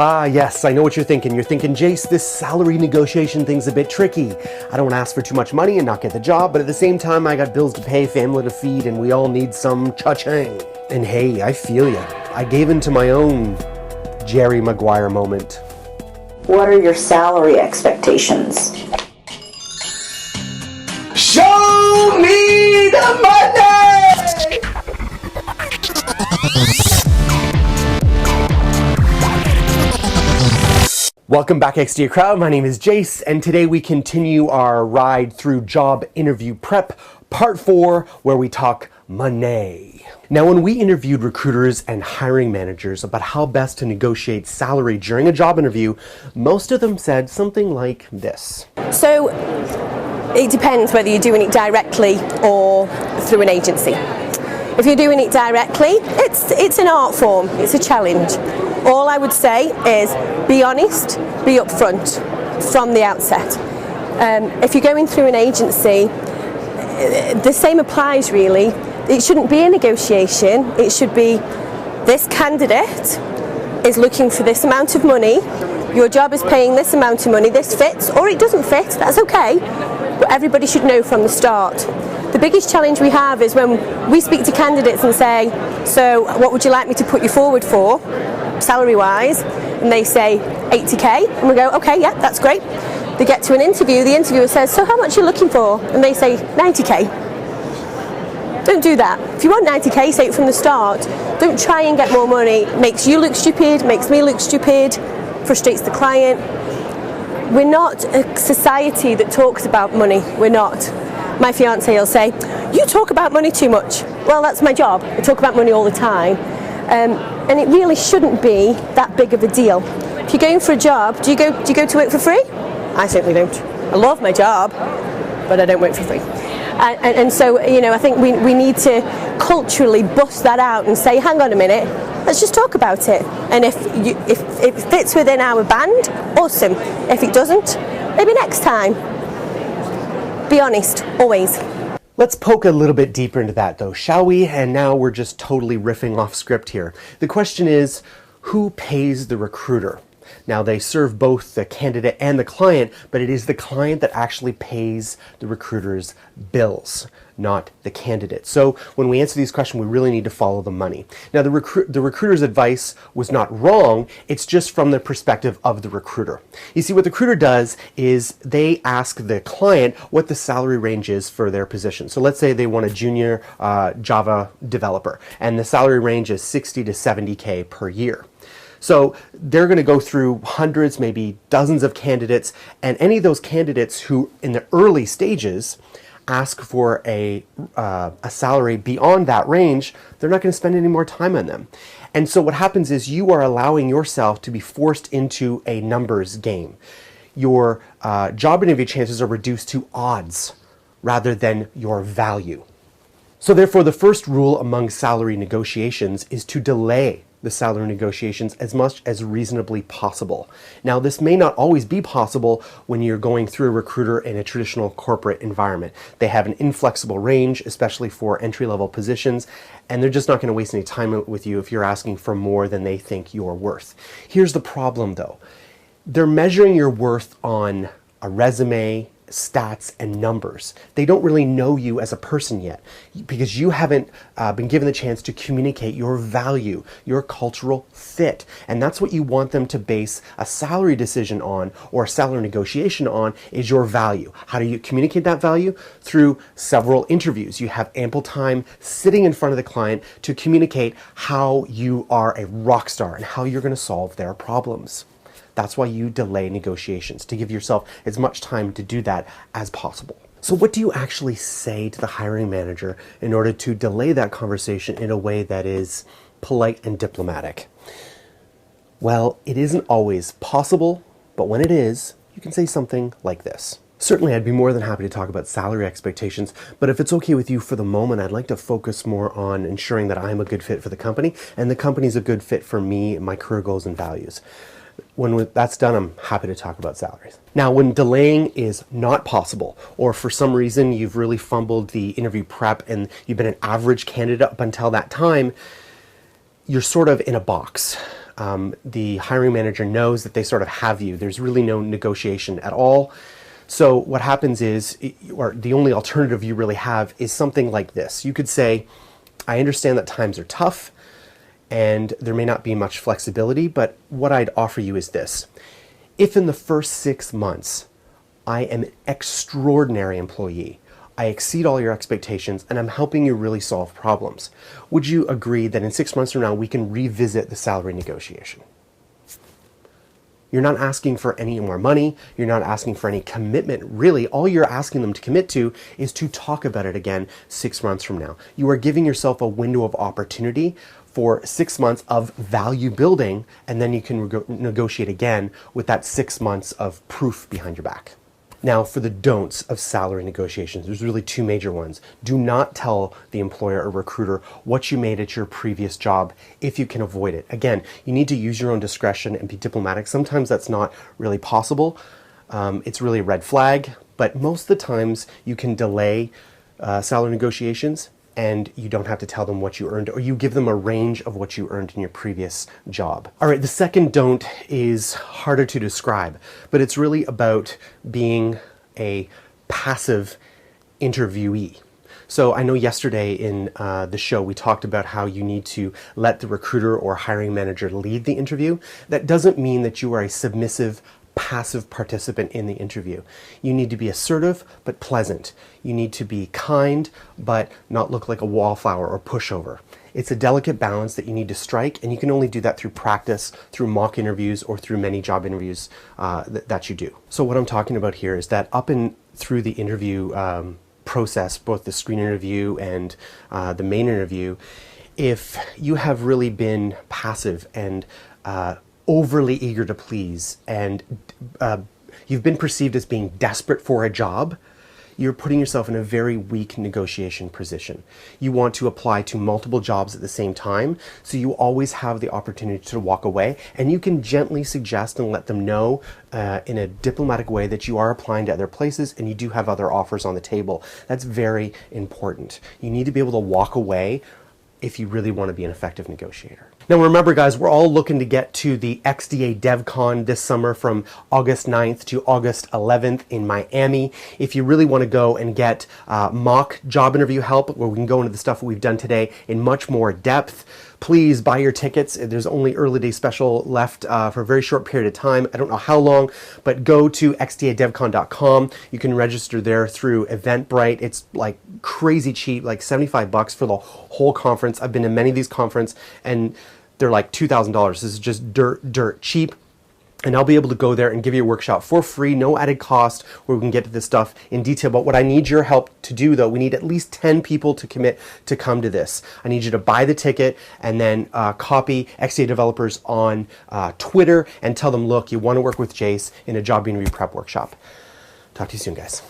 Ah, yes, I know what you're thinking. You're thinking, Jayce, this salary negotiation thing's a bit tricky. I don't want to ask for too much money and not get the job, but at the same time, I got bills to pay, family to feed, and we all need some cha-ching. And hey, I feel ya. I gave into my own Jerry Maguire moment. What are your salary expectations? Show me the money! Welcome back, XDA crowd. My name is Jayce, and today we continue our ride through job interview prep, part 4, where we talk money. Now, when we interviewed recruiters and hiring managers about how best to negotiate salary during a job interview, most of them said something like this. So, it depends whether you're doing it directly or through an agency. If you're doing it directly, it's an art form, it's a challenge. All I would say is be honest, be upfront from the outset. If you're going through an agency, the same applies really. It shouldn't be a negotiation, it should be this candidate is looking for this amount of money, your job is paying this amount of money, this fits or it doesn't fit, that's okay, but everybody should know from the start. The biggest challenge we have is when we speak to candidates and say, so what would you like me to put you forward for, salary wise, and they say 80k, and we go, okay, yeah, that's great. They get to an interview, the interviewer says, so how much are you looking for? And they say 90k. Don't do that. If you want 90k, say it from the start. Don't try and get more money. It makes you look stupid, makes me look stupid, frustrates the client. We're not a society that talks about money. We're not. My fiance will say, you talk about money too much. Well, that's my job. I talk about money all the time. And it really shouldn't be that big of a deal. If you're going for a job, do you go to work for free? I certainly don't. I love my job, but I don't work for free. And so, you know, I think we need to culturally bust that out and say, hang on a minute, let's just talk about it. And if it fits within our band, awesome. If it doesn't, maybe next time. Be honest, always. Let's poke a little bit deeper into that though, shall we? And now we're just totally riffing off script here. The question is, who pays the recruiter? Now, they serve both the candidate and the client, but it is the client that actually pays the recruiter's bills, not the candidate. So when we answer these questions, we really need to follow the money. Now, the recruiter's advice was not wrong. It's just from the perspective of the recruiter. You see, what the recruiter does is they ask the client what the salary range is for their position. So let's say they want a junior Java developer, and the salary range is 60 to 70K per year. So they're going to go through hundreds, maybe dozens of candidates, and any of those candidates who in the early stages ask for a salary beyond that range, they're not going to spend any more time on them. And so what happens is you are allowing yourself to be forced into a numbers game. Your job interview chances are reduced to odds rather than your value. So therefore, the first rule among salary negotiations is to delay the salary negotiations as much as reasonably possible. Now, this may not always be possible when you're going through a recruiter in a traditional corporate environment. They have an inflexible range, especially for entry-level positions, and they're just not going to waste any time with you if you're asking for more than they think you're worth. Here's the problem, though. They're measuring your worth on a resume, stats, and numbers. They don't really know you as a person yet because you haven't been given the chance to communicate your value, your cultural fit. And that's what you want them to base a salary decision on or a salary negotiation on, is your value. How do you communicate that value? Through several interviews. You have ample time sitting in front of the client to communicate how you are a rock star and how you're going to solve their problems. That's why you delay negotiations, to give yourself as much time to do that as possible. So what do you actually say to the hiring manager in order to delay that conversation in a way that is polite and diplomatic? Well, it isn't always possible, but when it is, you can say something like this. Certainly, I'd be more than happy to talk about salary expectations, but if it's okay with you for the moment, I'd like to focus more on ensuring that I'm a good fit for the company and the company's a good fit for me, my career goals and values. When that's done, I'm happy to talk about salaries. Now, when delaying is not possible, or for some reason you've really fumbled the interview prep and you've been an average candidate up until that time, you're sort of in a box. the hiring manager knows that they sort of have you. There's really no negotiation at all. So what happens is, or the only alternative you really have is something like this. You could say, I understand that times are tough and there may not be much flexibility, but what I'd offer you is this. If in the first 6 months, I am an extraordinary employee, I exceed all your expectations, and I'm helping you really solve problems, would you agree that in 6 months from now, we can revisit the salary negotiation? You're not asking for any more money. You're not asking for any commitment. Really, all you're asking them to commit to is to talk about it again 6 months from now. You are giving yourself a window of opportunity for 6 months of value building, and then you can negotiate again with that 6 months of proof behind your back. Now, for the don'ts of salary negotiations, there's really two major ones. Do not tell the employer or recruiter what you made at your previous job if you can avoid it. Again, you need to use your own discretion and be diplomatic. Sometimes that's not really possible. It's really a red flag, but most of the times you can delay salary negotiations and you don't have to tell them what you earned, or you give them a range of what you earned in your previous job. All right, the second don't is harder to describe, but it's really about being a passive interviewee. So I know yesterday in the show we talked about how you need to let the recruiter or hiring manager lead the interview. That doesn't mean that you are a submissive, passive participant in the interview. You need to be assertive but pleasant. You need to be kind but not look like a wallflower or pushover. It's a delicate balance that you need to strike, and you can only do that through practice, through mock interviews, or through many job interviews that you do. So what I'm talking about here is that up and through the interview process, both the screen interview and the main interview, if you have really been passive and overly eager to please, and you've been perceived as being desperate for a job, you're putting yourself in a very weak negotiation position. You want to apply to multiple jobs at the same time, so you always have the opportunity to walk away, and you can gently suggest and let them know in a diplomatic way that you are applying to other places and you do have other offers on the table. That's very important. You need to be able to walk away if you really want to be an effective negotiator. Now remember guys, we're all looking to get to the XDA DevCon this summer from August 9th to August 11th in Miami. If you really want to go and get mock job interview help, where we can go into the stuff we've done today in much more depth, please buy your tickets. There's only early day special left for a very short period of time. I don't know how long, but go to xdadevcon.com. You can register there through Eventbrite. It's like crazy cheap, like $75 for the whole conference. I've been to many of these conferences and they're like $2,000. This is just dirt cheap. And I'll be able to go there and give you a workshop for free, no added cost, where we can get to this stuff in detail. But what I need your help to do, though, we need at least 10 people to commit to come to this. I need you to buy the ticket and then copy XDA Developers on Twitter and tell them, look, you want to work with Jayce in a job interview prep workshop. Talk to you soon, guys.